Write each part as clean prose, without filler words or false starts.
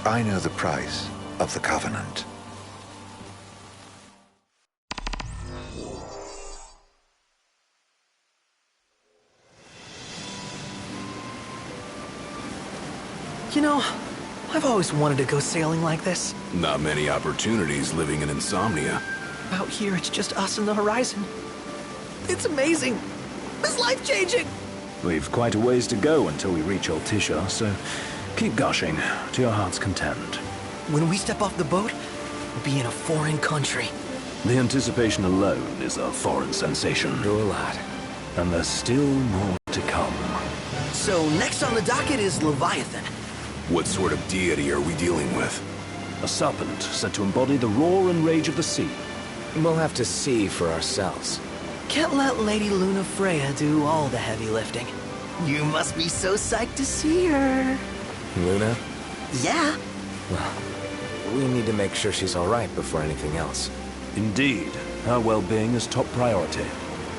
I know the price of the Covenant. You know, I've always wanted to go sailing like this. Not many opportunities living in Insomnia. Out here, it's just us and the horizon. It's amazing. It's life-changing. We've quite a ways to go until we reach Altissia, so keep gushing to your heart's content. When we step off the boat, we'll be in a foreign country. The anticipation alone is a foreign sensation. Do a lot. And there's still more to come. So next on the docket is Leviathan. What sort of deity are we dealing with? A serpent said to embody the roar and rage of the sea. We'll have to see for ourselves. Can't let Lady Lunafreya do all the heavy lifting. You must be so psyched to see her. Luna? Yeah. Well, we need to make sure she's all right before anything else. Indeed, her well-being is top priority.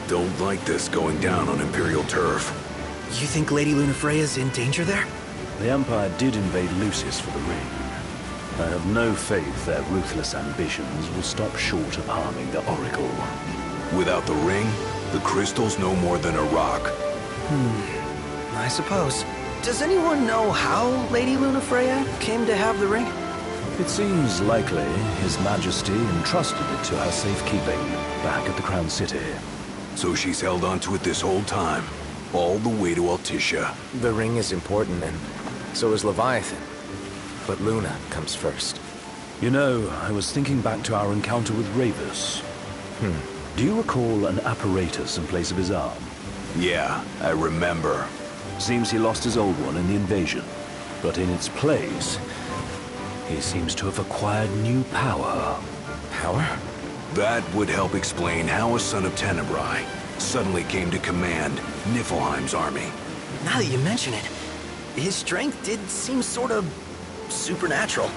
Don't like this going down on Imperial turf. You think Lady Lunafreya's in danger there? The Empire did invade Lucis for the ring. I have no faith their ruthless ambitions will stop short of harming the Oracle. Without the ring, the crystal's no more than a rock. I suppose. Does anyone know how Lady Lunafreya came to have the ring? It seems likely His Majesty entrusted it to her safekeeping back at the Crown City. So she's held onto it this whole time, all the way to Altissia. The ring is important, and so is Leviathan. But Luna comes first. You know, I was thinking back to our encounter with Ravus. Do you recall an apparatus in place of his arm? Yeah, I remember. Seems he lost his old one in the invasion. But in its place, he seems to have acquired new power. Power? That would help explain how a son of Tenebrae suddenly came to command Niflheim's army. Now that you mention it, his strength did seem sort of supernatural.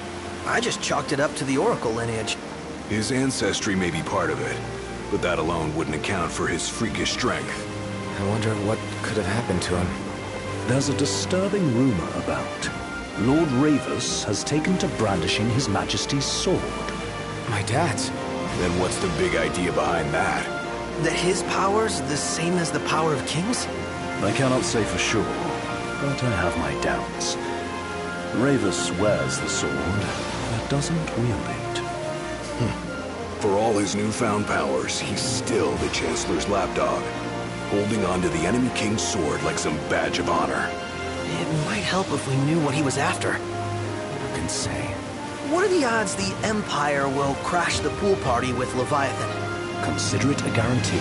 I just chalked it up to the Oracle lineage. His ancestry may be part of it, but that alone wouldn't account for his freakish strength. I wonder what could have happened to him. There's a disturbing rumor about Lord Ravus has taken to brandishing His Majesty's sword. My dad's. Then what's the big idea behind that? That his power's the same as the power of kings? I cannot say for sure, but I have my doubts. Ravus wears the sword, but doesn't wield it. For all his newfound powers, he's still the Chancellor's lapdog, holding on to the enemy king's sword like some badge of honor. It might help if we knew what he was after. Who can say? What are the odds the Empire will crash the pool party with Leviathan? Consider it a guarantee.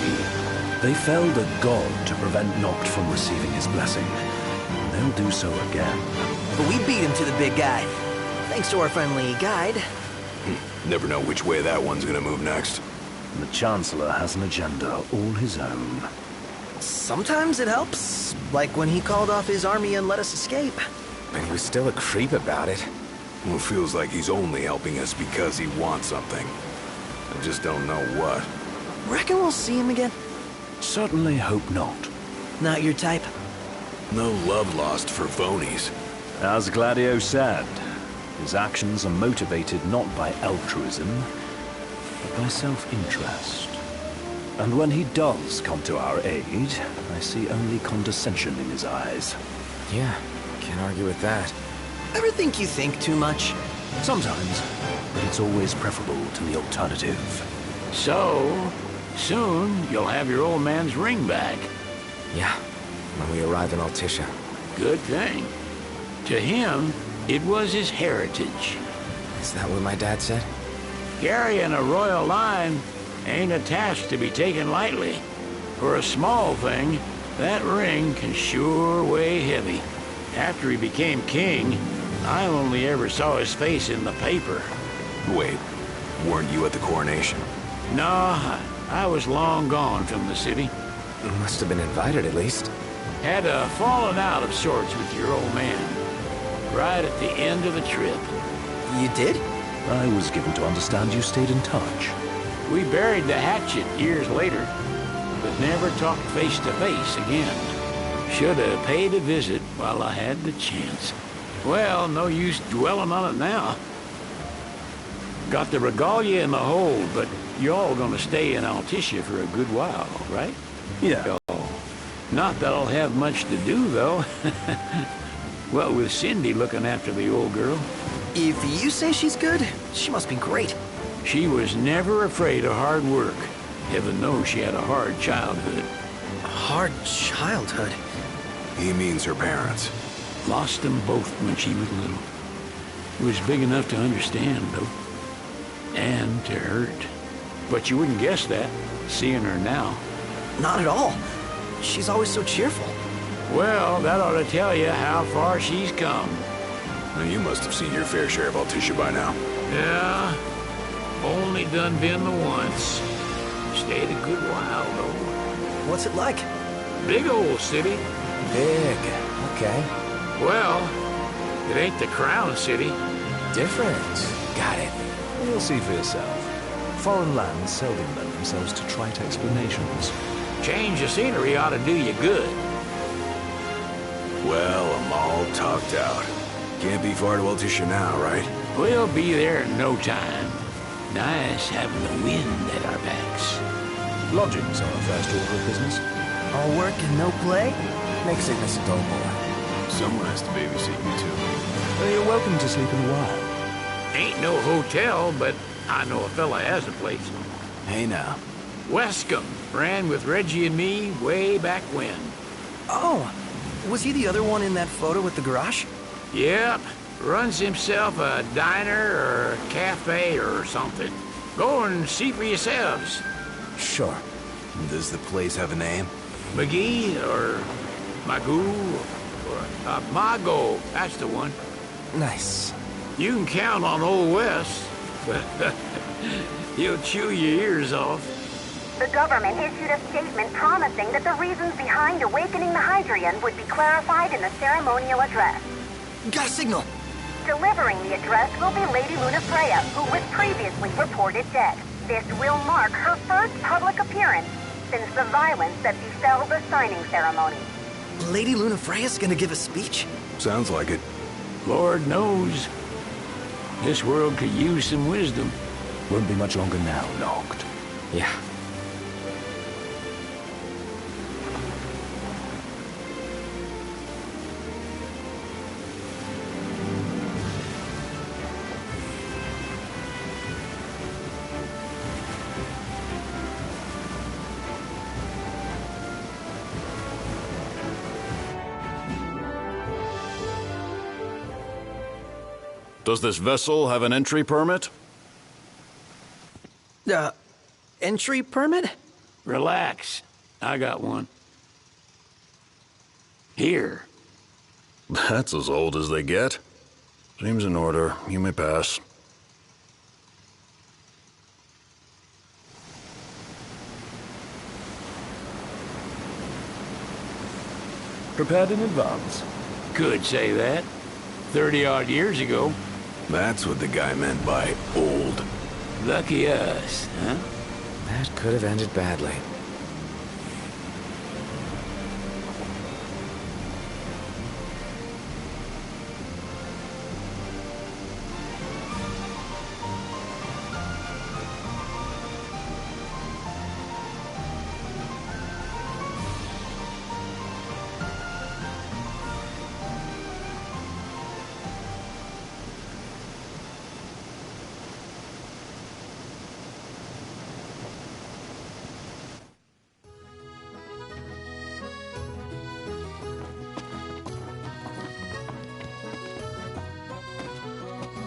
They felled a god to prevent Noct from receiving his blessing. They'll do so again. But we beat him to the big guy. Thanks to our friendly guide. Never know which way that one's gonna move next. The Chancellor has an agenda all his own. Sometimes it helps, like when he called off his army and let us escape. But he was still a creep about it. Well, it feels like he's only helping us because he wants something. I just don't know what. Reckon we'll see him again? Certainly hope not. Not your type? No love lost for phonies. As Gladio said, his actions are motivated not by altruism, but by self-interest. And when he does come to our aid, I see only condescension in his eyes. Yeah, can't argue with that. Ever think you think too much? Sometimes, but it's always preferable to the alternative. So, soon you'll have your old man's ring back. Yeah, when we arrive in Altissia. Good thing. To him, it was his heritage. Is that what my dad said? Carrying a royal line ain't a task to be taken lightly. For a small thing, that ring can sure weigh heavy. After he became king, I only ever saw his face in the paper. Wait, weren't you at the coronation? No, I was long gone from the city. Must have been invited at least. Had a falling out of sorts with your old man. Right at the end of the trip. You did? I was given to understand you stayed in touch. We buried the hatchet years later, but never talked face to face again. Should have paid a visit while I had the chance. Well, no use dwelling on it now. Got the regalia in the hold, but y'all gonna stay in Altissia for a good while, right? Yeah. Not that I'll have much to do, though. Well, with Cindy looking after the old girl. If you say she's good, she must be great. She was never afraid of hard work. Heaven knows she had a hard childhood. Hard childhood. He means her parents. Lost them both when she was little. Was big enough to understand, though. And to hurt. But you wouldn't guess that, seeing her now. Not at all. She's always so cheerful. Well, that ought to tell you how far she's come. Now, you must have seen your fair share of Altissia by now. Yeah, only done been the once. Stayed a good while, though. What's it like? Big old city. Big. Okay. Well, it ain't the Crown City. Different. Got it. You'll see for yourself. Foreign lands seldom lend themselves to trite explanations. Change of scenery ought to do you good. Well, I'm all talked out. Can't be far to Altissia now, right? We'll be there in no time. Nice having the wind at our backs. Lodgings are a first order of business. All work and no play? Makes sickness a dull boy. Someone has to babysit you, too. You're welcome to sleep in the wild. Ain't no hotel, but I know a fella has a place. Hey, now. Wescombe ran with Reggie and me way back when. Oh, was he the other one in that photo with the garage? Yep, runs himself a diner or a cafe or something. Go and see for yourselves. Sure. Does the place have a name? McGee or Magoo or Mago, that's the one. Nice. You can count on Old West. He'll chew your ears off. The government issued a statement promising that the reasons behind awakening the Hydrian would be clarified in the ceremonial address. Got a signal. Delivering the address will be Lady Lunafreya, who was previously reported dead. This will mark her first public appearance since the violence that befell the signing ceremony. Lady Lunafreya's gonna give a speech? Sounds like it. Lord knows. This world could use some wisdom. Won't be much longer now, Noct. Yeah. Does this vessel have an entry permit? Entry permit? Relax. I got one. Here. That's as old as they get. Seems in order. You may pass. Prepared in advance. Could say that. 30-odd years ago. That's what the guy meant by old. Lucky us, huh? That could have ended badly.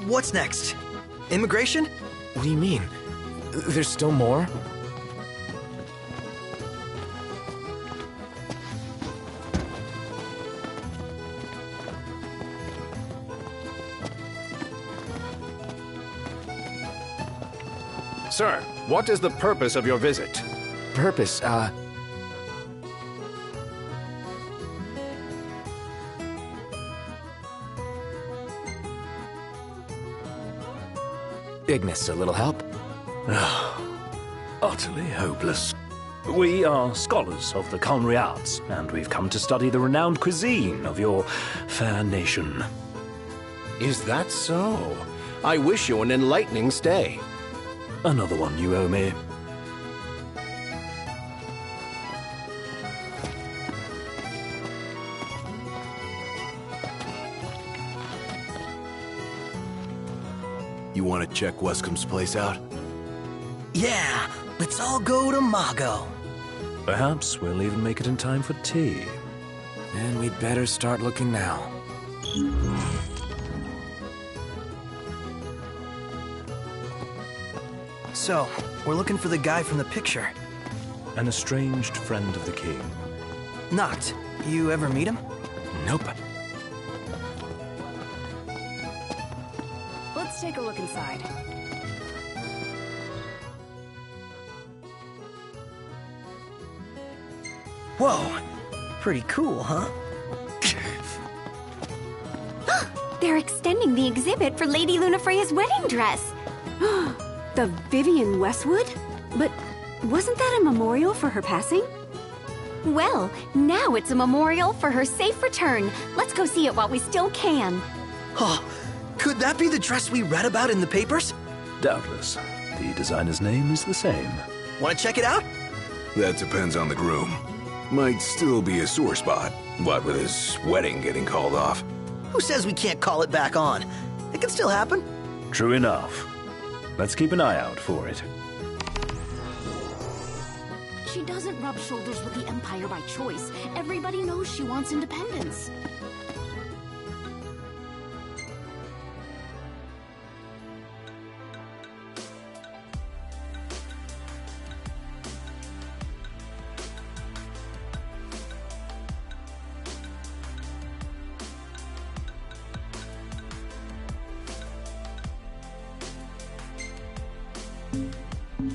What's next? Immigration? What do you mean? There's still more? Sir, what is the purpose of your visit? Purpose, Ignis, a little help? Utterly hopeless. We are scholars of the culinary arts, and we've come to study the renowned cuisine of your fair nation. Is that so? I wish you an enlightening stay. Another one you owe me. You want to check Wescom's place out? Yeah, let's all go to Mago. Perhaps we'll even make it in time for tea. And we'd better start looking now. So, we're looking for the guy from the picture. An estranged friend of the king. Noct, you ever meet him? Nope. Let's take a look inside. Whoa, pretty cool, huh? They're extending the exhibit for Lady Lunafreya's wedding dress. The Vivian Westwood? But wasn't that a memorial for her passing? Well, now it's a memorial for her safe return. Let's go see it while we still can. Oh, could that be the dress we read about in the papers? Doubtless. The designer's name is the same. Want to check it out? That depends on the groom. Might still be a sore spot, what with his wedding getting called off. Who says we can't call it back on? It can still happen. True enough. Let's keep an eye out for it. She doesn't rub shoulders with the Empire by choice. Everybody knows she wants independence.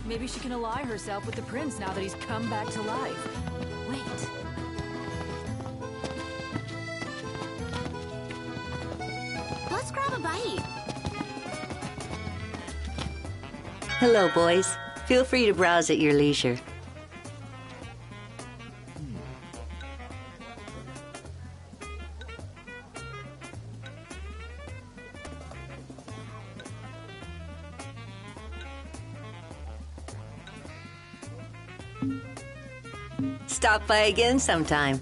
Maybe she can ally herself with the prince now that he's come back to life. Wait. Let's grab a bite. Hello, boys. Feel free to browse at your leisure. Stop by again sometime.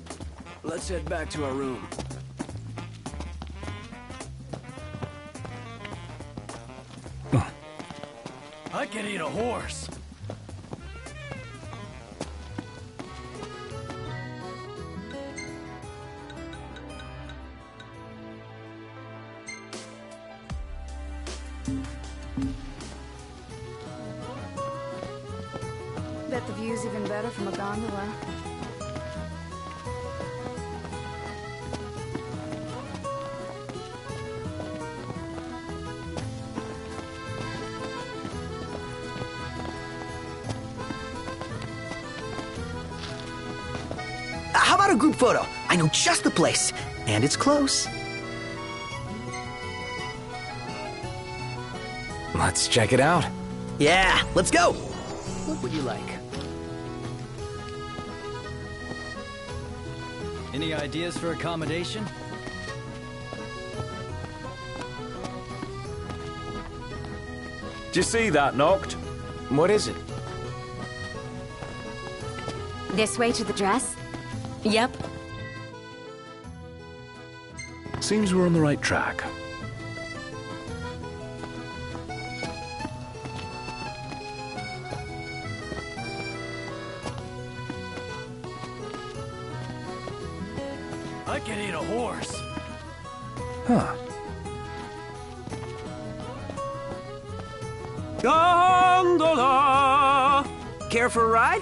Let's head back to our room. I could eat a horse. Bet the view's even better from a gondola. How about a group photo? I know just the place, and it's close. Let's check it out. Yeah, let's go. What would you like? Any ideas for accommodation? Did you see that, Noct? What is it? This way to the dress? Yep. Seems we're on the right track. I could eat a horse. Huh. Gondola! Care for a ride?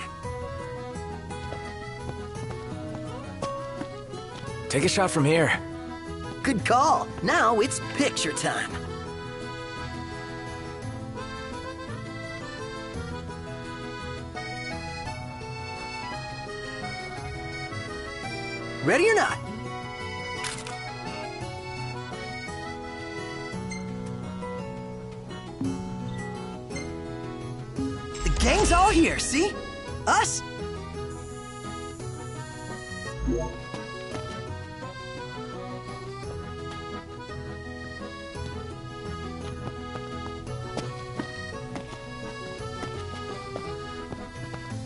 Take a shot from here. Good call. Now it's picture time. Ready or not? The gang's all here, see? Us?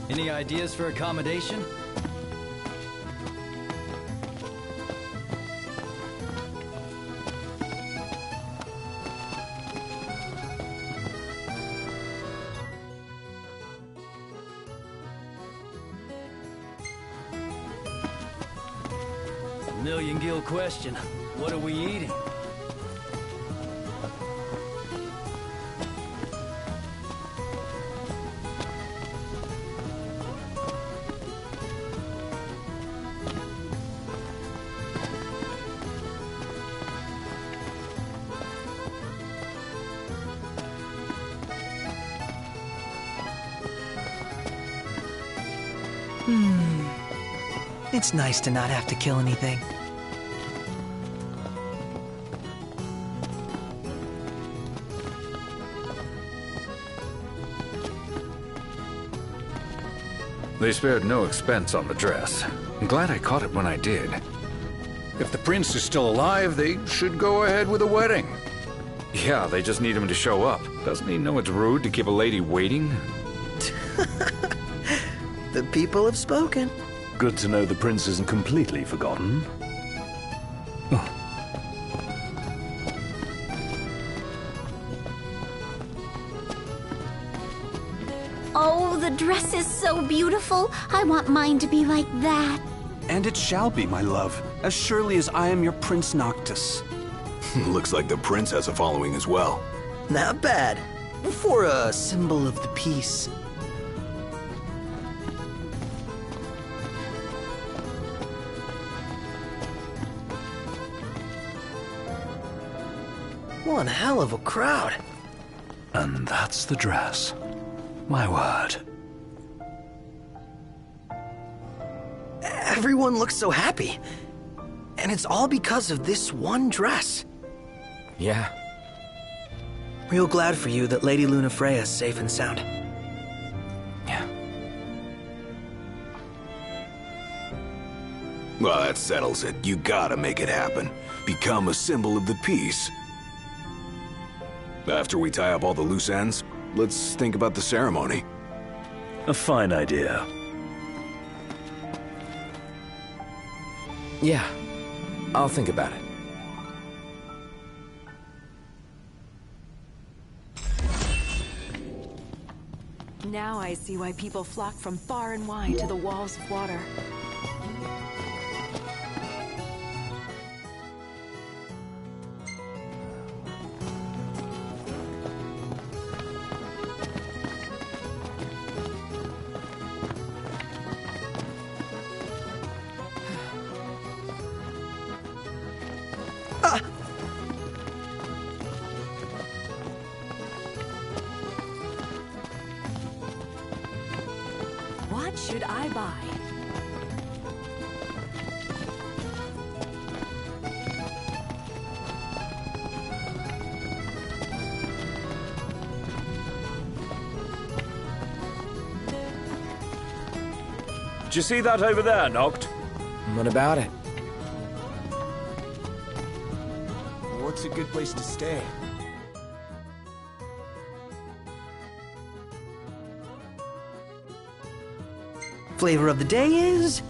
Any ideas for accommodation? Million gil question. What are we eating? It's nice to not have to kill anything. They spared no expense on the dress. I'm glad I caught it when I did. If the prince is still alive, they should go ahead with a wedding. Yeah, they just need him to show up. Doesn't he know it's rude to keep a lady waiting? The people have spoken. Good to know the prince isn't completely forgotten. Oh, the dress is so beautiful. I want mine to be like that. And it shall be, my love, as surely as I am your Prince Noctis. Looks like the prince has a following as well. Not bad. For a symbol of the peace. One hell of a crowd. And that's the dress. My word. Everyone looks so happy. And it's all because of this one dress. Yeah. Real glad for you that Lady Lunafreya is safe and sound. Yeah. Well, that settles it. You gotta make it happen. Become a symbol of the peace. After we tie up all the loose ends, let's think about the ceremony. A fine idea. Yeah. I'll think about it. Now I see why people flock from far and wide to the walls of water. What should I buy? Did you see that over there, Noct? What about it? What's a good place to stay? Flavor of the day is...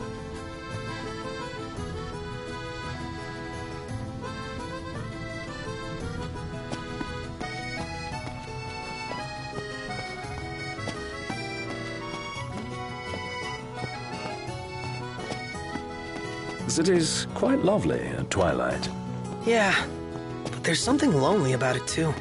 The city's quite lovely at twilight. Yeah, but there's something lonely about it too.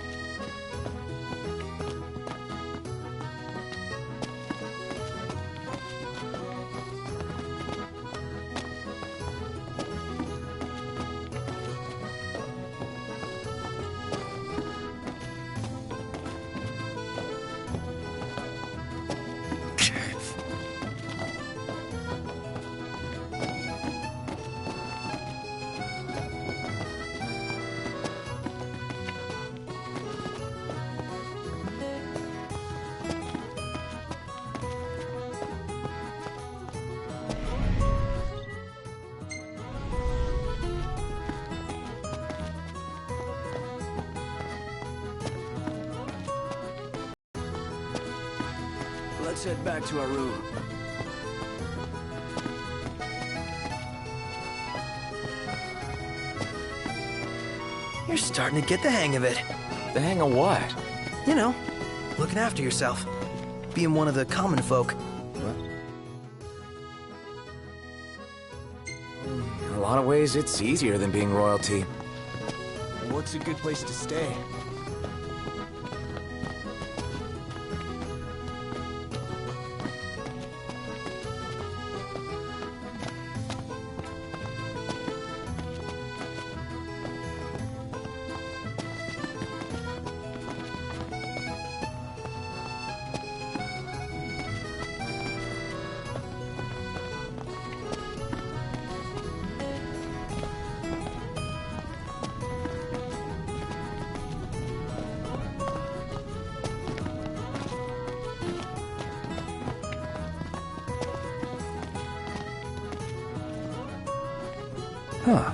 Let's head back to our room. starting to get the hang of it. The hang of what? You know, looking after yourself. Being one of the common folk. In a lot of ways, it's easier than being royalty. What's a good place to stay? Huh.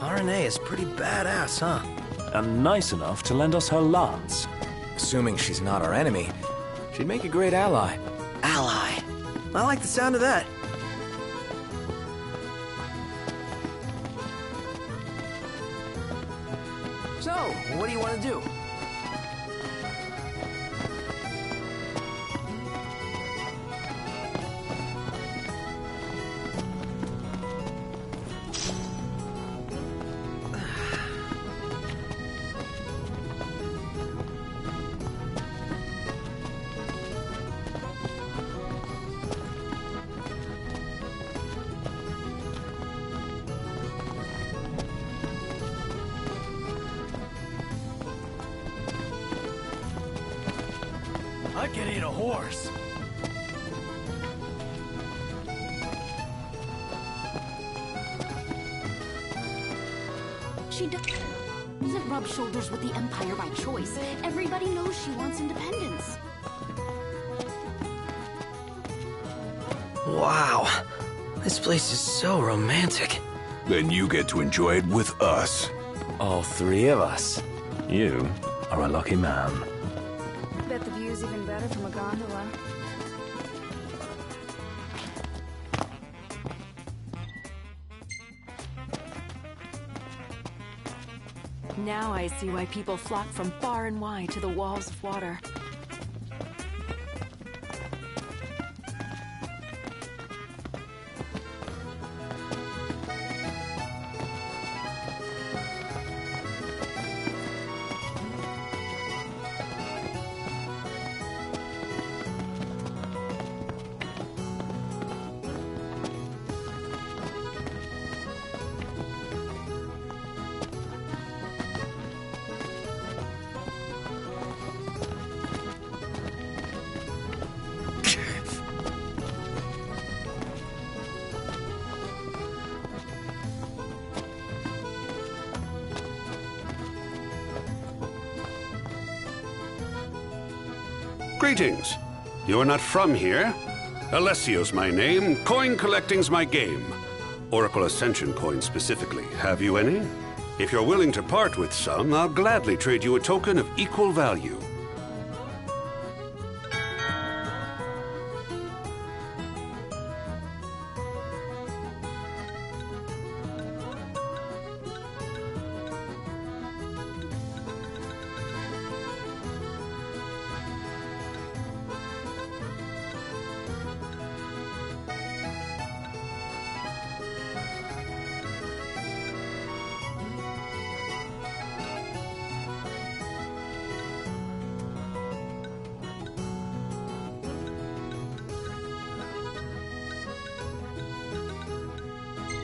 RNA is pretty badass, huh? And nice enough to lend us her lance. Assuming she's not our enemy, she'd make a great ally. Ally. I like the sound of that. So, what do you want to do? I can eat a horse. She doesn't rub shoulders with the Empire by choice. Everybody knows she wants independence. Wow. This place is so romantic. Then you get to enjoy it with us. All three of us. You are a lucky man. Bet the view's even better from a gondola. Now I see why people flock from far and wide to the walls of water. Greetings. You're not from here? Alessio's my name. Coin collecting's my game. Oracle Ascension coins specifically. Have you any? If you're willing to part with some, I'll gladly trade you a token of equal value.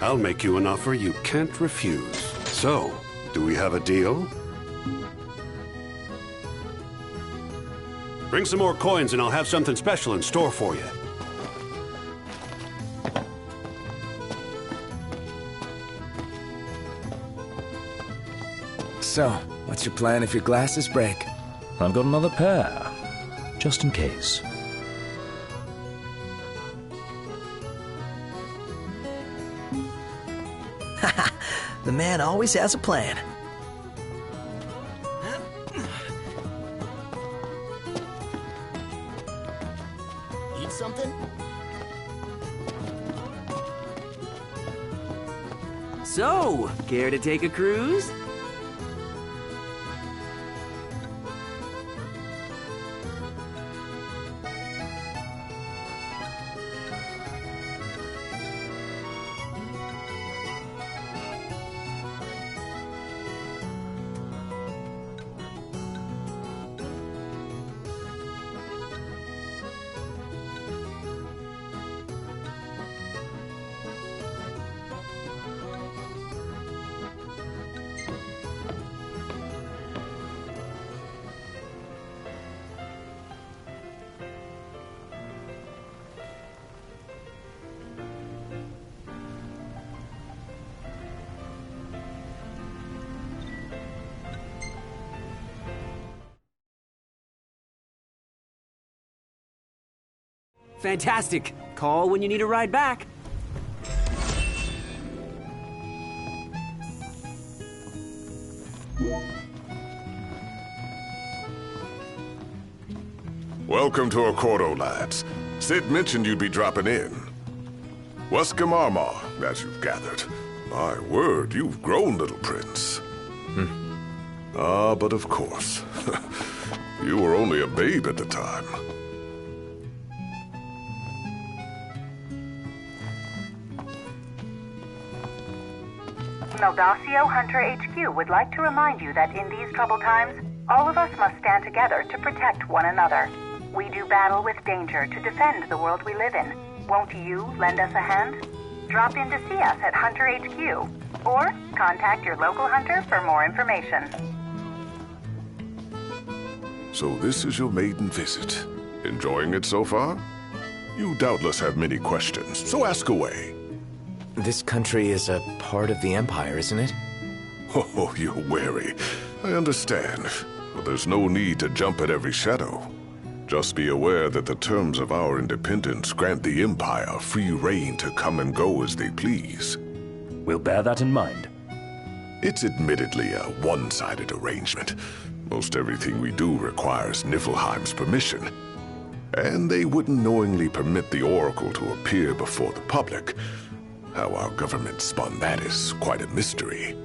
I'll make you an offer you can't refuse. So, do we have a deal? Bring some more coins and I'll have something special in store for you. So, what's your plan if your glasses break? I've got another pair, just in case. The man always has a plan. Eat something? So, care to take a cruise? Fantastic. Call when you need a ride back. Welcome to Accordo, lads. Sid mentioned you'd be dropping in. Welcome, Armor, as you've gathered. My word, you've grown, little prince. Ah, but of course. You were only a babe at the time. Meldacio Hunter HQ would like to remind you that in these troubled times, all of us must stand together to protect one another. We do battle with danger to defend the world we live in. Won't you lend us a hand? Drop in to see us at Hunter HQ, or contact your local hunter for more information. So this is your maiden visit. Enjoying it so far? You doubtless have many questions, so ask away. This country is a part of the Empire, isn't it? Oh, you're wary. I understand. But there's no need to jump at every shadow. Just be aware that the terms of our independence grant the Empire free reign to come and go as they please. We'll bear that in mind. It's admittedly a one-sided arrangement. Most everything we do requires Niflheim's permission. And they wouldn't knowingly permit the Oracle to appear before the public. How our government spun that is quite a mystery.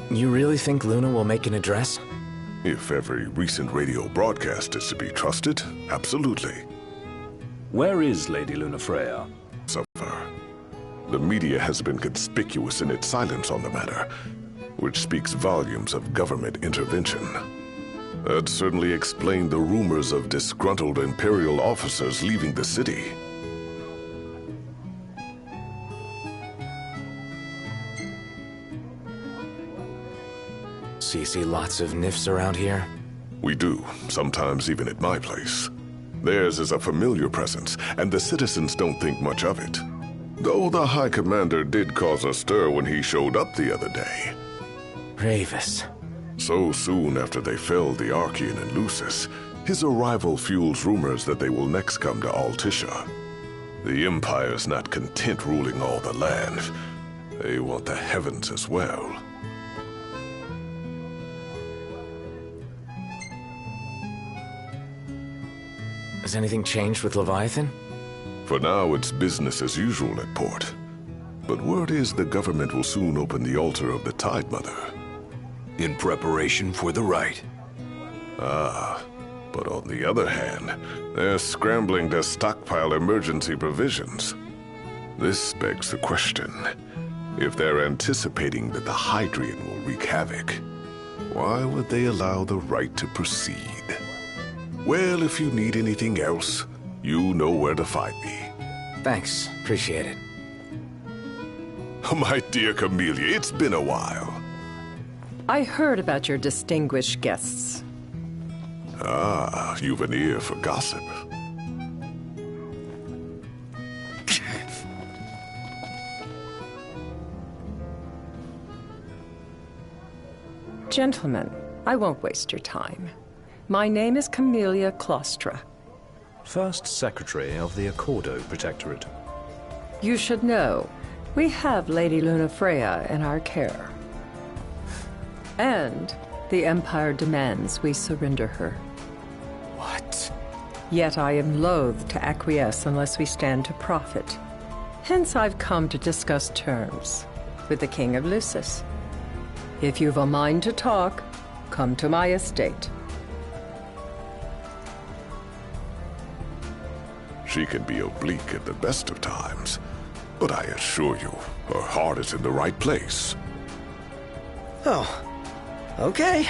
You really think Luna will make an address? If every recent radio broadcast is to be trusted, absolutely. Where is Lady Lunafreya? Suffer. The media has been conspicuous in its silence on the matter, which speaks volumes of government intervention. That certainly explained the rumors of disgruntled Imperial officers leaving the city. So you see lots of Nifs around here? We do, sometimes even at my place. Theirs is a familiar presence, and the citizens don't think much of it. Though the High Commander did cause a stir when he showed up the other day. Ravus. So soon after they felled the Archean and Lucis, his arrival fuels rumors that they will next come to Altissia. The Empire's not content ruling all the land. They want the heavens as well. Has anything changed with Leviathan? For now, it's business as usual at port. But word is the government will soon open the altar of the Tide Mother. In preparation for the rite. Ah, but on the other hand, they're scrambling to stockpile emergency provisions. This begs the question, if they're anticipating that the Hydrian will wreak havoc, Why would they allow the right to proceed? Well, if you need anything else, you know where to find me. Thanks. Appreciate it. My dear Camellia, it's been a while. I heard about your distinguished guests. Ah, you've an ear for gossip. Gentlemen, I won't waste your time. My name is Camellia Claustra. First Secretary of the Accordo Protectorate. You should know, we have Lady Lunafreya in our care. And the Empire demands we surrender her. What? Yet I am loath to acquiesce unless we stand to profit. Hence I've come to discuss terms with the King of Lucis. If you've a mind to talk, come to my estate. She can be oblique at the best of times, but I assure you, her heart is in the right place. Oh, okay.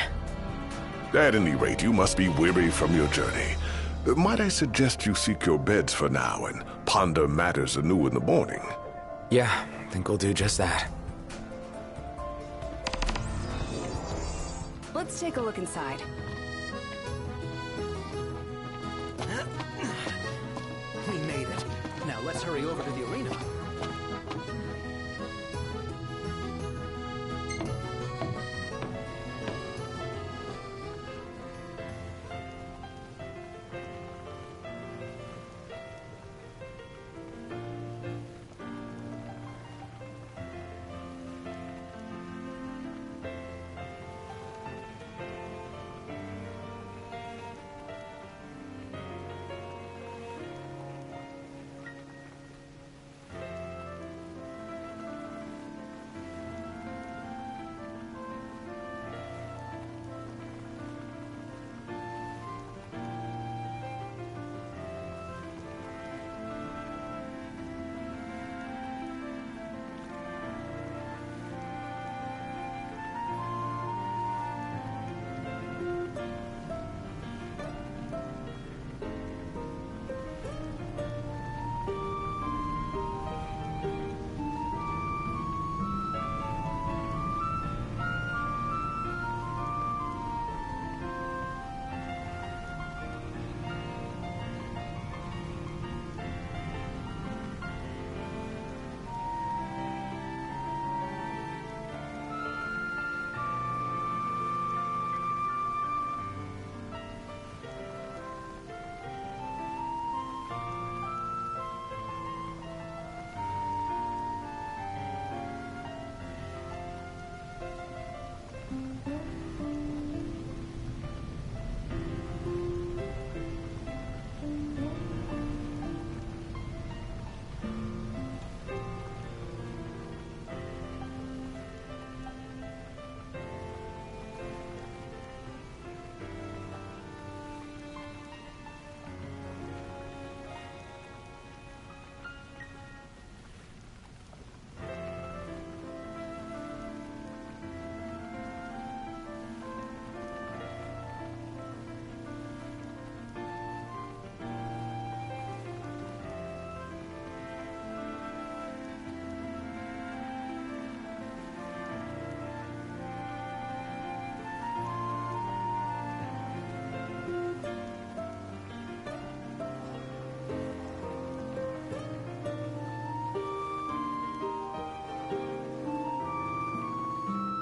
At any rate, you must be weary from your journey. Might I suggest you seek your beds for now and ponder matters anew in the morning? Yeah, I think we'll do just that. Let's take a look inside. We made it. Now let's hurry over to the arena.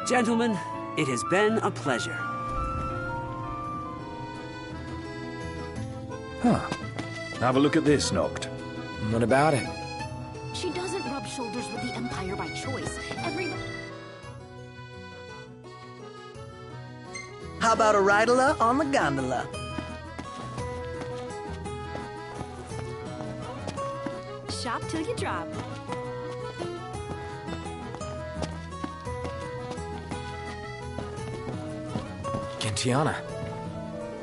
Gentlemen, it has been a pleasure. Huh. Have a look at this, Noct. What about it? She doesn't rub shoulders with the Empire by choice. How about a ridola on the gondola? Shop till you drop. Gentiana.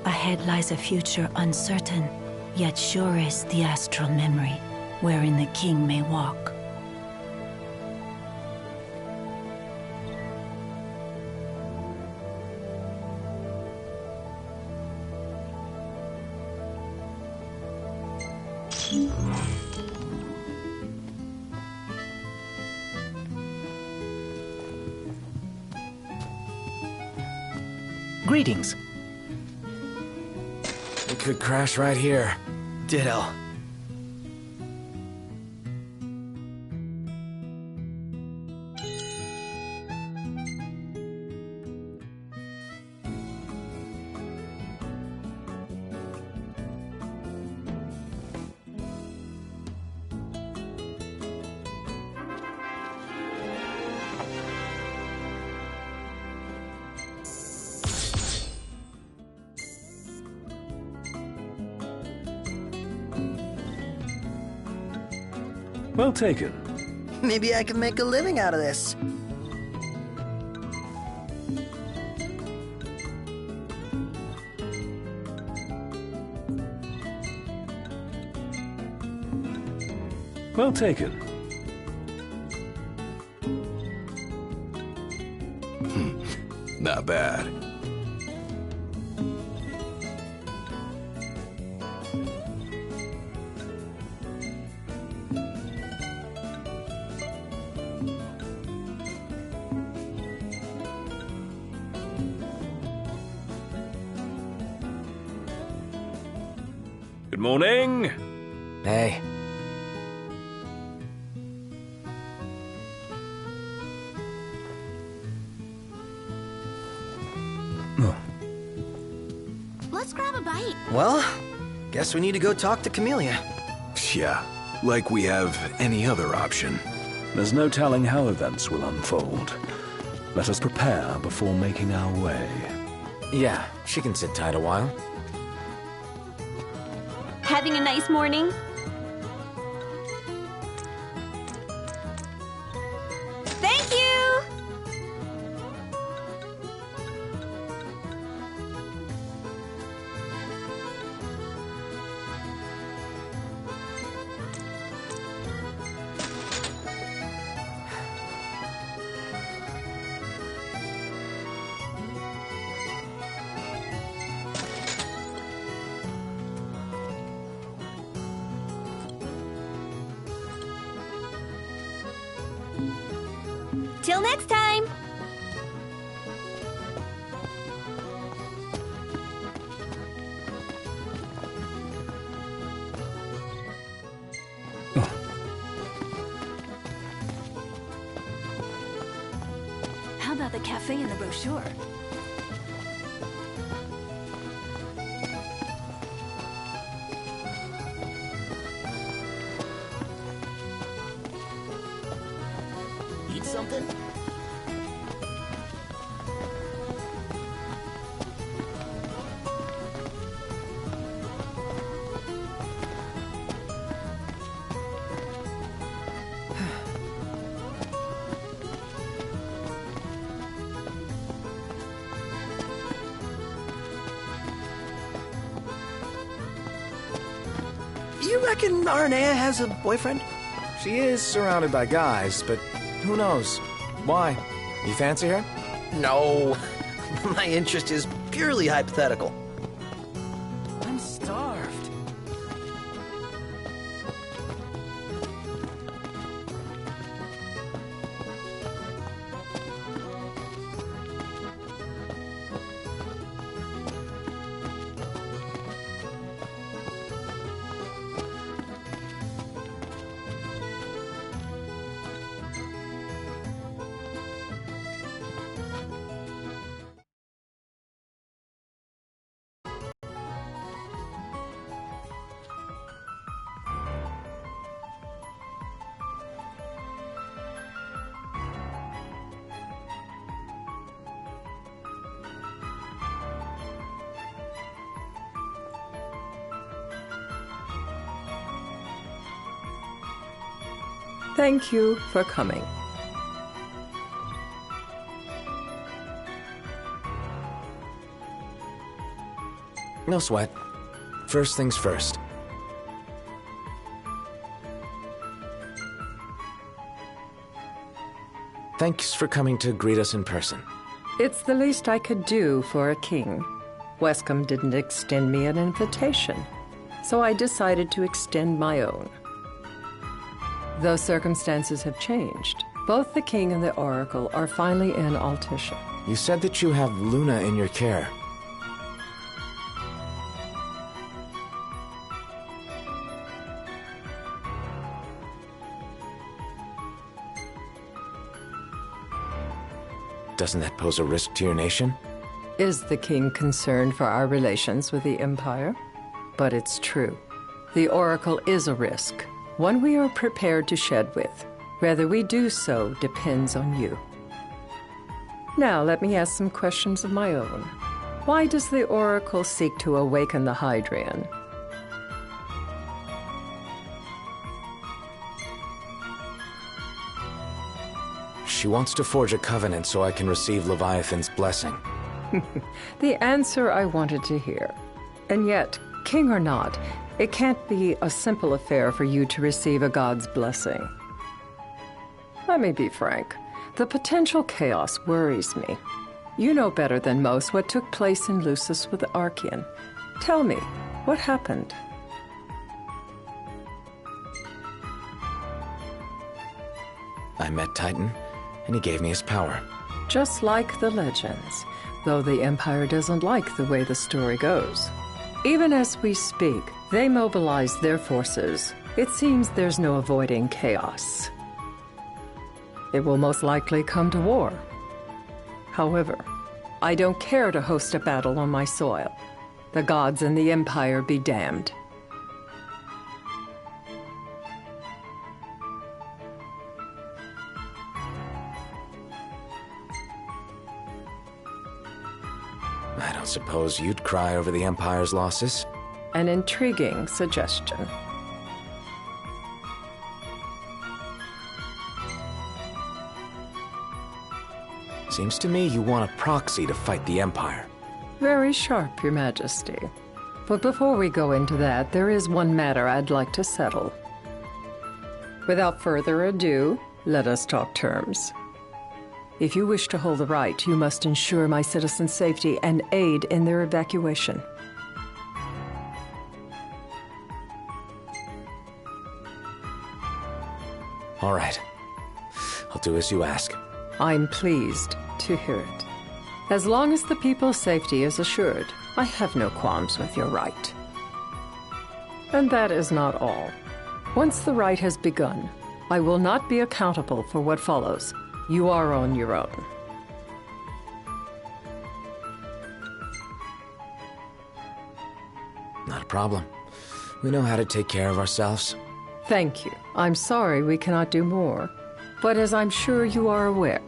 Ahead lies a future uncertain, yet sure is the astral memory, wherein the king may walk. Greetings. We could crash right here. Ditto. Well taken. Maybe I can make a living out of this. Well taken. Not bad. Good morning. Hey. Let's grab a bite. Well, guess we need to go talk to Camellia. Yeah, like we have any other option. There's no telling how events will unfold. Let us prepare before making our way. Yeah, she can sit tight a while. Having a nice morning? Thank you! Till next time! How about the cafe in the brochure? Eat something? You reckon Aranea has a boyfriend? She is surrounded by guys, but who knows? Why? You fancy her? No. My interest is purely hypothetical. I'm starved. Thank you for coming. No sweat. First things first. Thanks for coming to greet us in person. It's the least I could do for a king. Wescom didn't extend me an invitation. so I decided to extend my own. Though circumstances have changed, both the king and the oracle are finally in Altissia. You said that you have Luna in your care. Doesn't that pose a risk to your nation? Is the king concerned for our relations with the Empire? But it's true. The oracle is a risk, one we are prepared to shed with. Whether we do so depends on you. Now, let me ask some questions of my own. Why does the oracle seek to awaken the Hydrian? She wants to forge a covenant so I can receive Leviathan's blessing. The answer I wanted to hear. And yet, king or not, it can't be a simple affair for you to receive a god's blessing. Let me be frank. The potential chaos worries me. You know better than most what took place in Lucis with the Archean. Tell me, what happened? I met Titan, and he gave me his power. Just like the legends, though the Empire doesn't like the way the story goes. Even as we speak, they mobilize their forces. It seems there's no avoiding chaos. It will most likely come to war. However, I don't care to host a battle on my soil. The gods and the Empire be damned. I don't suppose you'd cry over the Empire's losses? An intriguing suggestion. Seems to me you want a proxy to fight the Empire. Very sharp, Your Majesty. But before we go into that, there is one matter I'd like to settle. Without further ado, let us talk terms. If you wish to hold the right, you must ensure my citizens' safety and aid in their evacuation. All right. I'll do as you ask. I'm pleased to hear it. As long as the people's safety is assured, I have no qualms with your right. And that is not all. Once the rite has begun, I will not be accountable for what follows. You are on your own. Not a problem. We know how to take care of ourselves. Thank you. I'm sorry we cannot do more. But as I'm sure you are aware,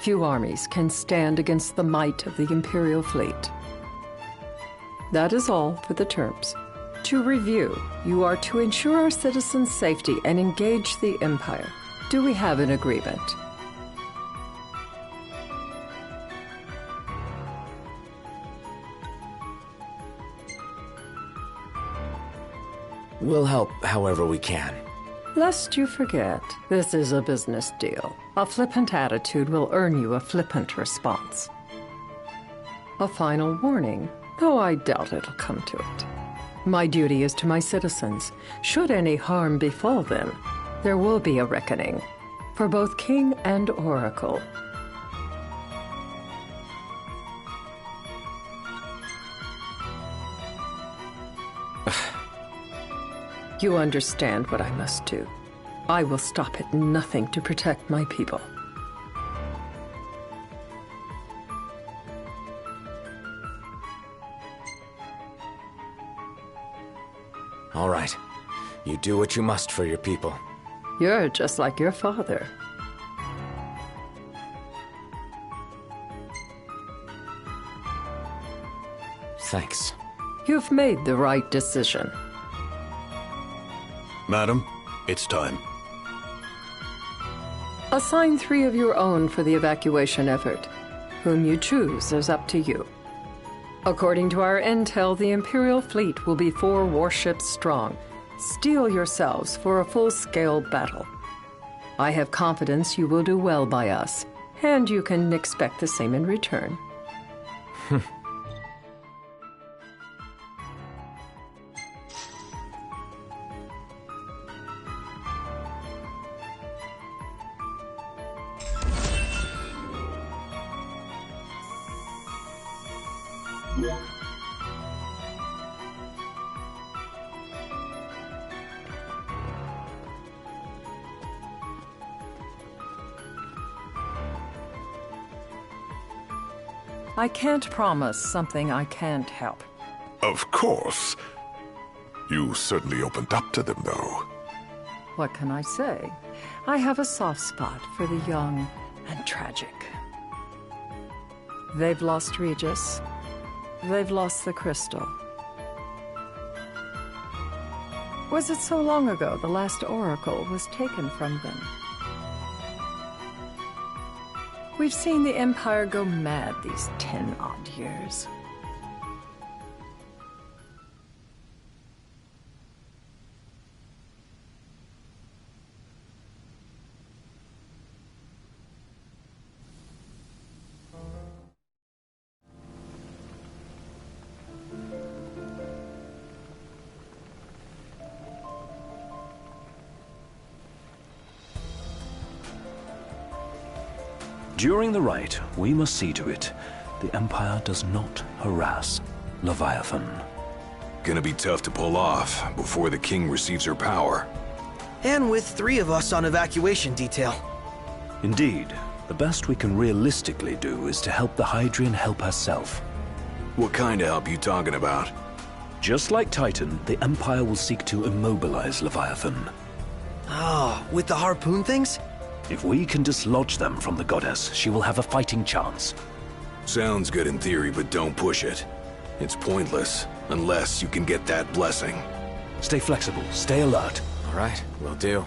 few armies can stand against the might of the Imperial fleet. That is all for the terms. To review, you are to ensure our citizens' safety and engage the Empire. Do we have an agreement? We'll help however we can. Lest you forget, this is a business deal. A flippant attitude will earn you a flippant response. A final warning, though I doubt it'll come to it. My duty is to my citizens. Should any harm befall them, there will be a reckoning, for both king and oracle. You understand what I must do. I will stop at nothing to protect my people. All right. You do what you must for your people. You're just like your father. Thanks. You've made the right decision. Madam, it's time. Assign 3 of your own for the evacuation effort. Whom you choose is up to you. According to our intel, the Imperial fleet will be 4 warships strong. Steel yourselves for a full-scale battle. I have confidence you will do well by us, and you can expect the same in return. I can't promise something I can't help. Of course. You certainly opened up to them, though. What can I say? I have a soft spot for the young and tragic. They've lost Regis. They've lost the crystal. Was it so long ago the last oracle was taken from them? We've seen the Empire go mad these 10-odd years. During the rite, we must see to it the Empire does not harass Leviathan. Gonna be tough to pull off before the king receives her power. And with 3 of us on evacuation detail. Indeed, the best we can realistically do is to help the Hydrian help herself. What kind of help you talking about? Just like Titan, the Empire will seek to immobilize Leviathan. Ah, with the harpoon things? If we can dislodge them from the goddess, she will have a fighting chance. Sounds good in theory, but don't push it. It's pointless, unless you can get that blessing. Stay flexible, stay alert. All right, will do.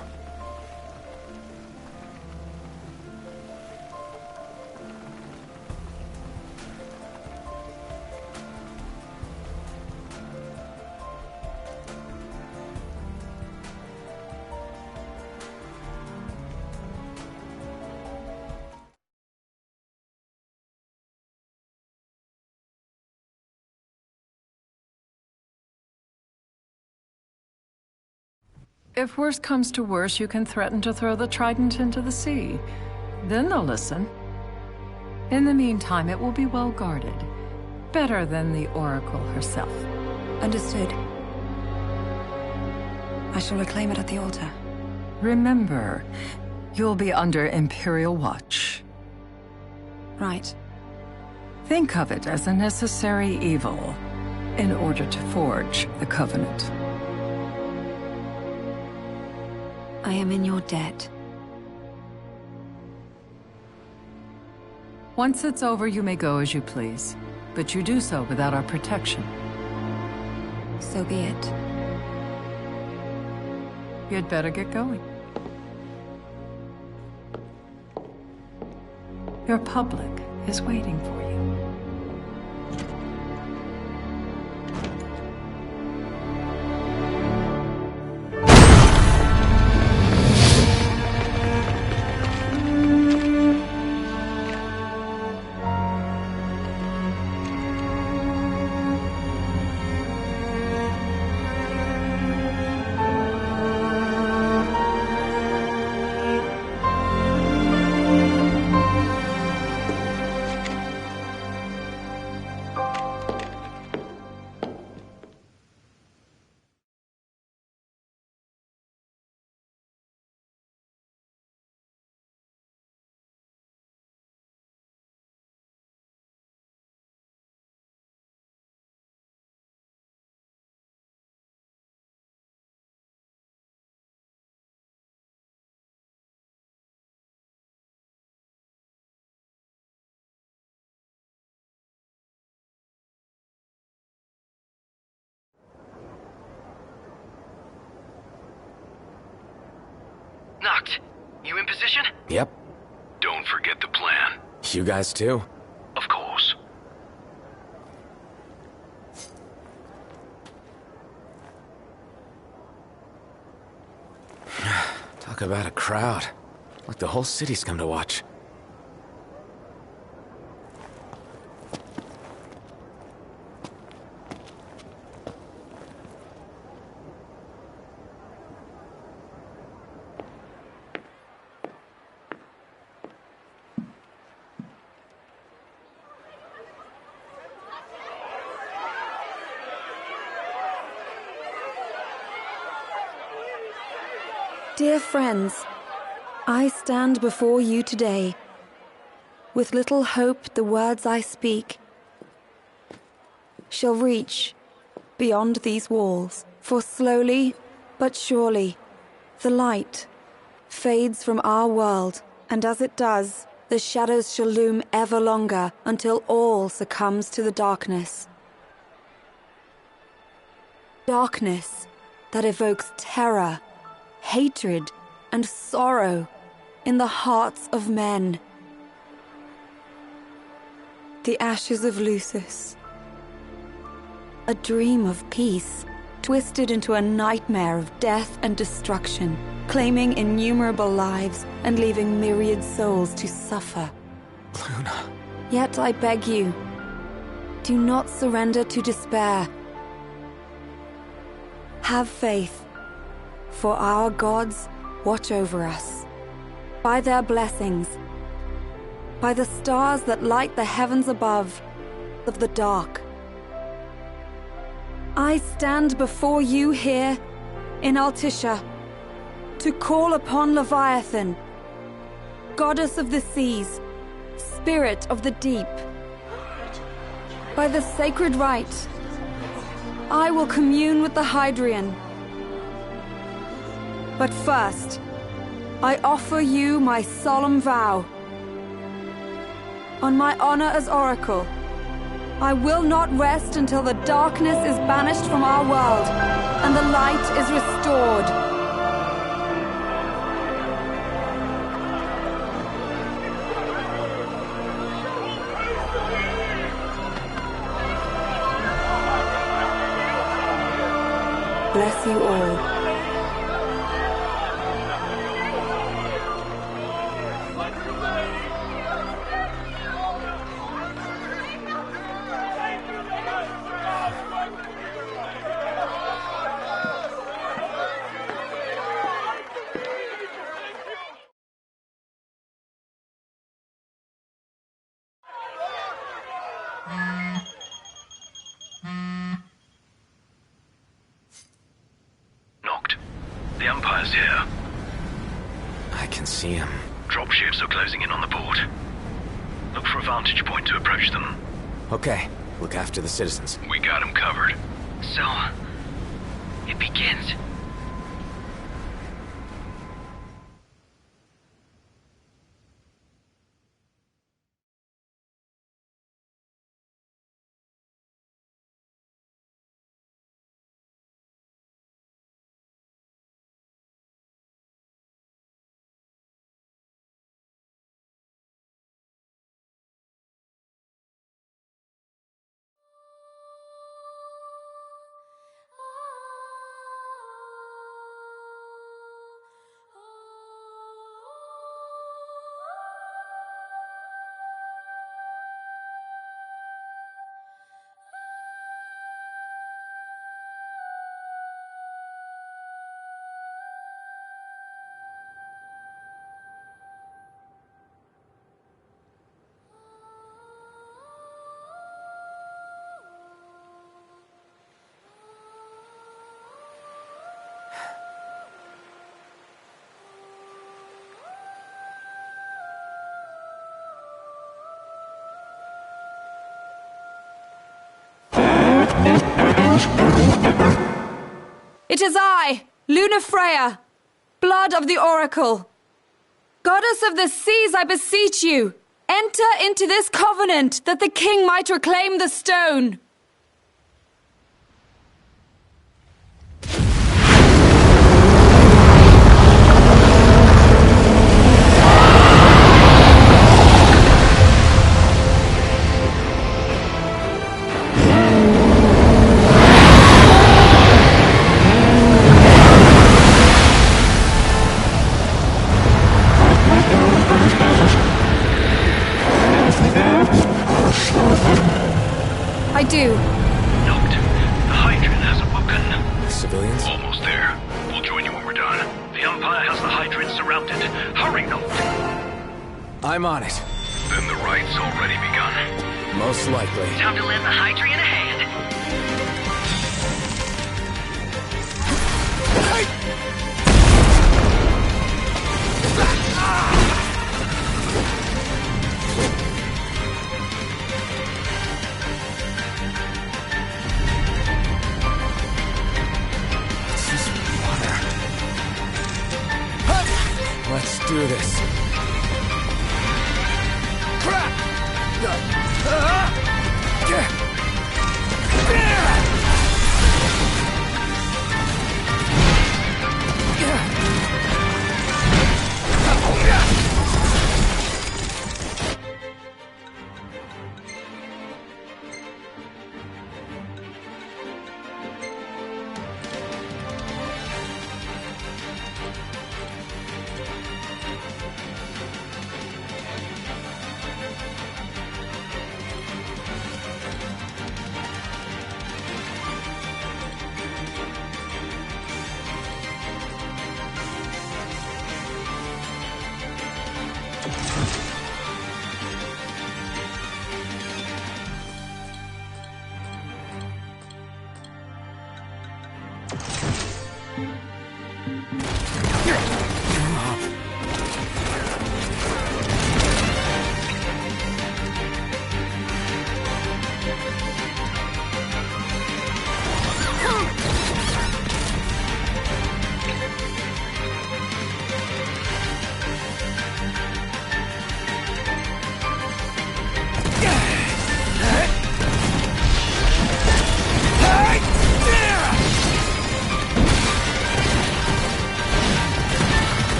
If worse comes to worse, you can threaten to throw the trident into the sea. Then they'll listen. In the meantime, it will be well guarded. Better than the Oracle herself. Understood. I shall reclaim it at the altar. Remember, you'll be under Imperial watch. Right. Think of it as a necessary evil in order to forge the Covenant. I am in your debt. Once it's over, you may go as you please. But you do so without our protection. So be it. You'd better get going. Your public is waiting for you. Noct, you in position? Yep. Don't forget the plan. You guys too? Of course. Talk about a crowd. Like the whole city's come to watch. Dear friends, I stand before you today. With little hope the words I speak shall reach beyond these walls. For slowly but surely the light fades from our world, and as it does, the shadows shall loom ever longer until all succumbs to the darkness. Darkness that evokes terror, hatred, and sorrow in the hearts of men. The ashes of Lucis. A dream of peace, twisted into a nightmare of death and destruction, claiming innumerable lives and leaving myriad souls to suffer. Luna. Yet I beg you, do not surrender to despair. Have faith, for our gods watch over us. By their blessings, by the stars that light the heavens above, of the dark. I stand before you here in Altissia to call upon Leviathan, goddess of the seas, spirit of the deep. By the sacred rite, I will commune with the Hydrian. But first, I offer you my solemn vow. On my honor as Oracle, I will not rest until the darkness is banished from our world and the light is restored. Bless you all. The Empire's here. I can see him. Dropships are closing in on the port. Look for a vantage point to approach them. Okay, look after the citizens. We got them covered. So, it begins. It is I, Lunafreya, blood of the Oracle. Goddess of the seas, I beseech you, enter into this covenant that the king might reclaim the stone. I do. Noct. The Hydrian has awoken. The civilians? Almost there. We'll join you when we're done. The Empire has the Hydrian surrounded. Hurry, Noct. I'm on it. Then the rite's already begun. Most likely. Time to lend the Hydrian a hand. do this.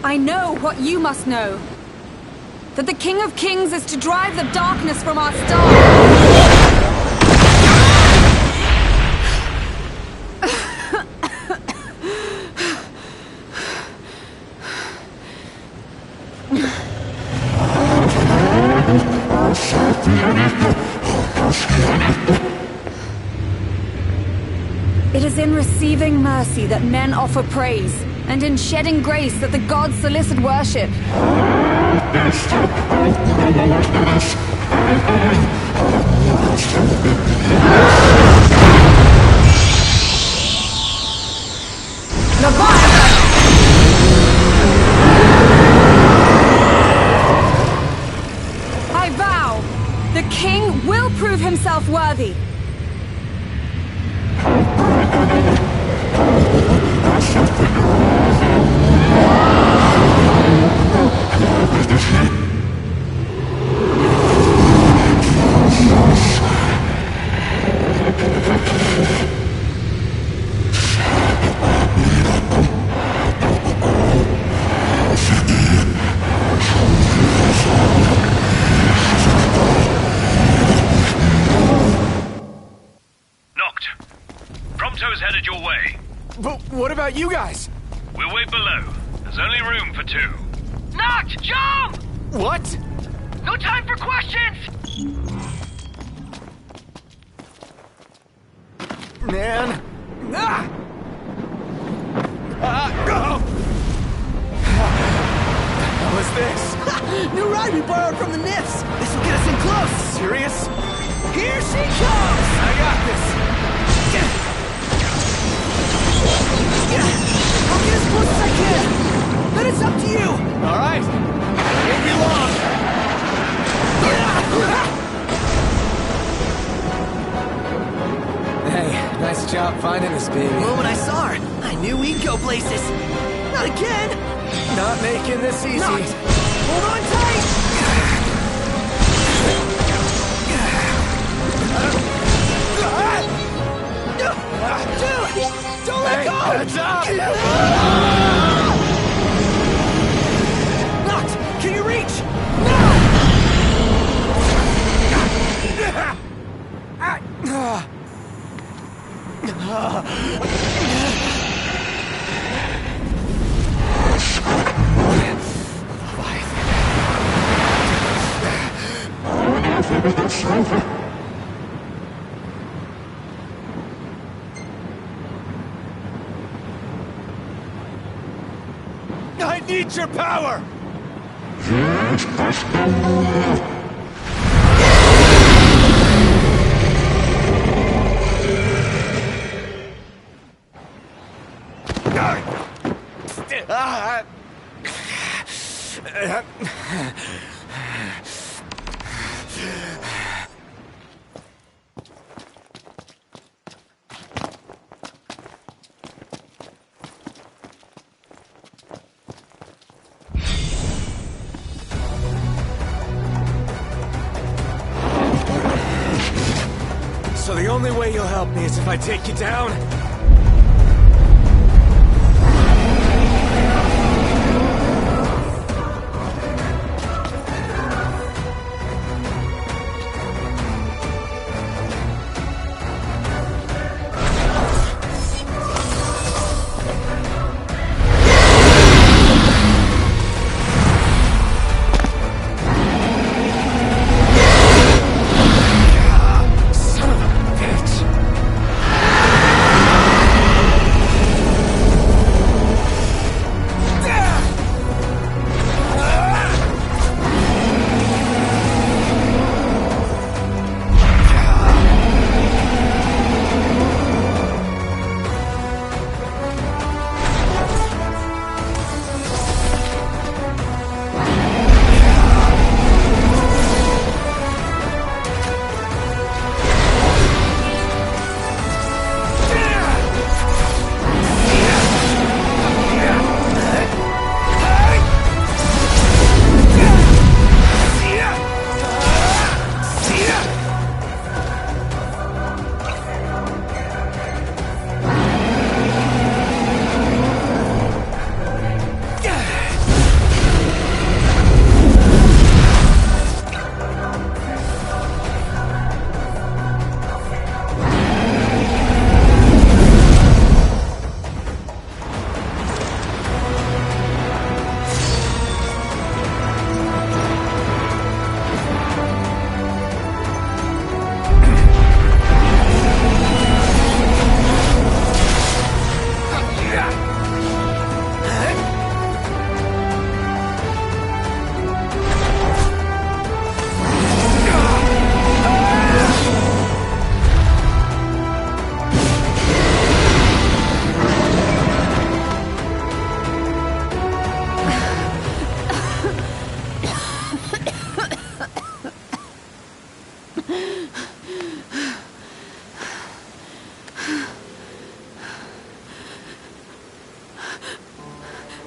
I know what you must know. That the King of Kings is to drive the darkness from our star. It is in receiving mercy that men offer praise, and in shedding grace that the gods solicit worship. I vow, the king will prove himself worthy. Prompto's headed your way. But what about you guys? We'll wait below. There's only room for two. Noct, jump! What? No time for questions! Man. Ah! What was this? New ride we borrowed from the Nifs. This will get us in close. Serious? Here she comes! I got this. I'll get as close as I can. then it's up to you! All right. Won't be long. Hey, nice job finding us, baby. The moment I saw her, I knew we'd go places. Not again! Not making this easy. Not. Hold on tight! Dude! Don't let go! Heads up! Noct! Can you reach? I need your power! So the only way you'll help me is if I take you down?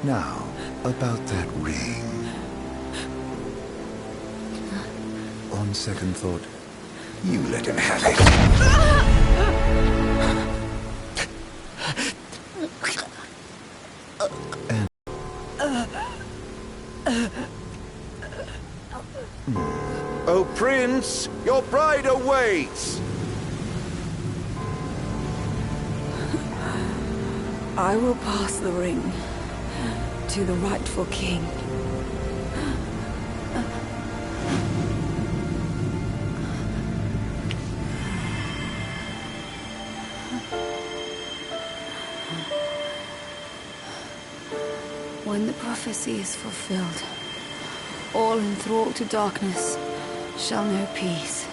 Now, about that ring. On second thought, you let him have it. Oh, Prince, your bride awaits! I will pass the ring to the rightful king. When the prophecy is fulfilled, all enthralled to darkness shall know peace.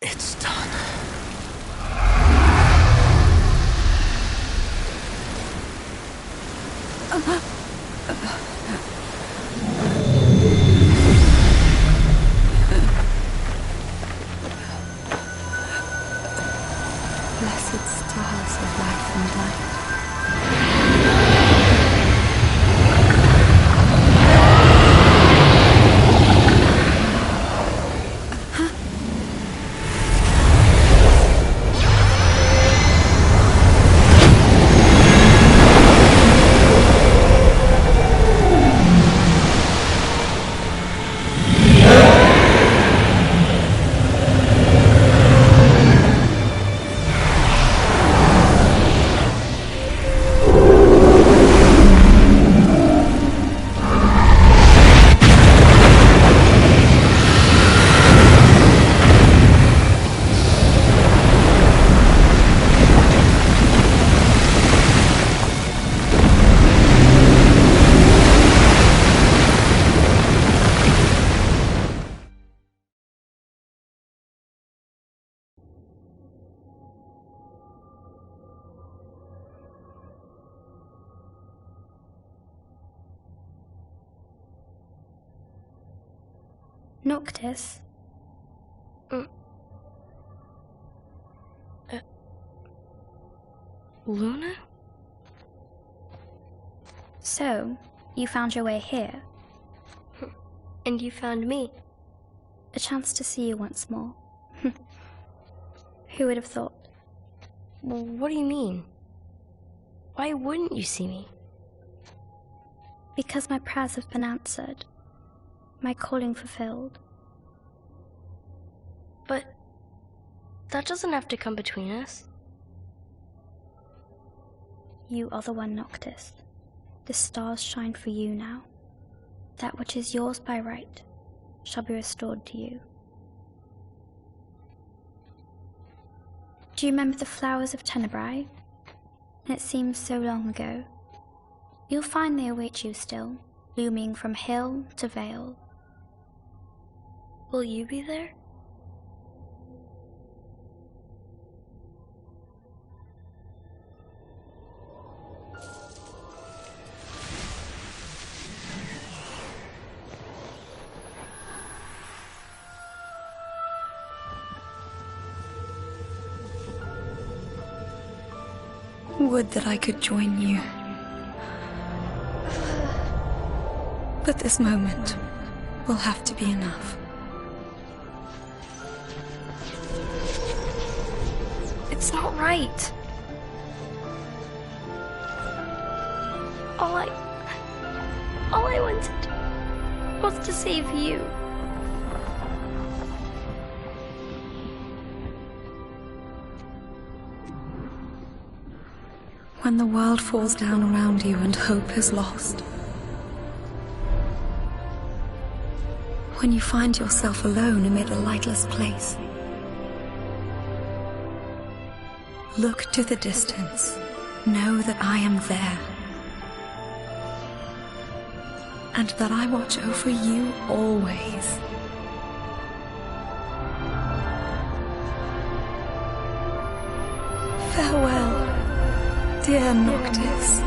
It's done. Blessed stars of life and light. Noctis? Luna? So, you found your way here. And you found me. A chance to see you once more. Who would have thought? Well, what do you mean? Why wouldn't you see me? Because my prayers have been answered. My calling fulfilled. But that doesn't have to come between us. You are the one, Noctis. The stars shine for you now. That which is yours by right shall be restored to you. Do you remember the flowers of Tenebrae? It seems so long ago. You'll find they await you still, looming from hill to vale. Will you be there? Would that I could join you. But this moment will have to be enough. It's not right. All I wanted was to save you. When the world falls down around you and hope is lost. When you find yourself alone amid a lightless place. Look to the distance. Know that I am there. And that I watch over you always. Farewell, dear Noctis.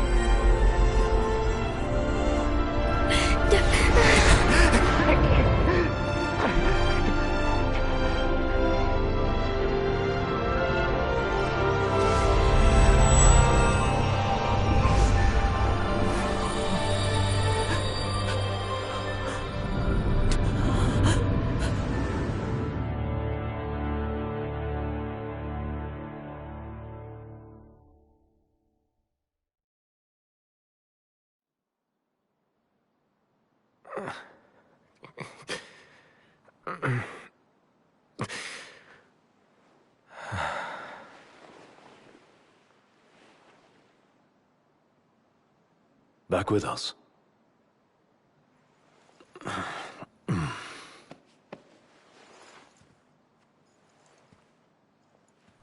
Back with us.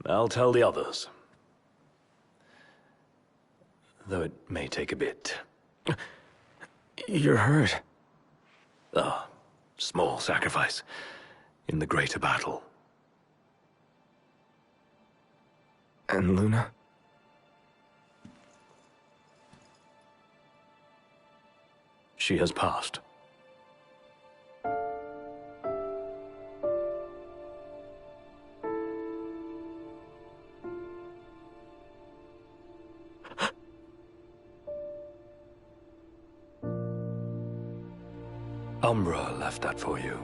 I'll tell the others. Though it may take a bit. You're hurt. A small sacrifice in the greater battle. And Luna? She has passed. Umbra left that for you.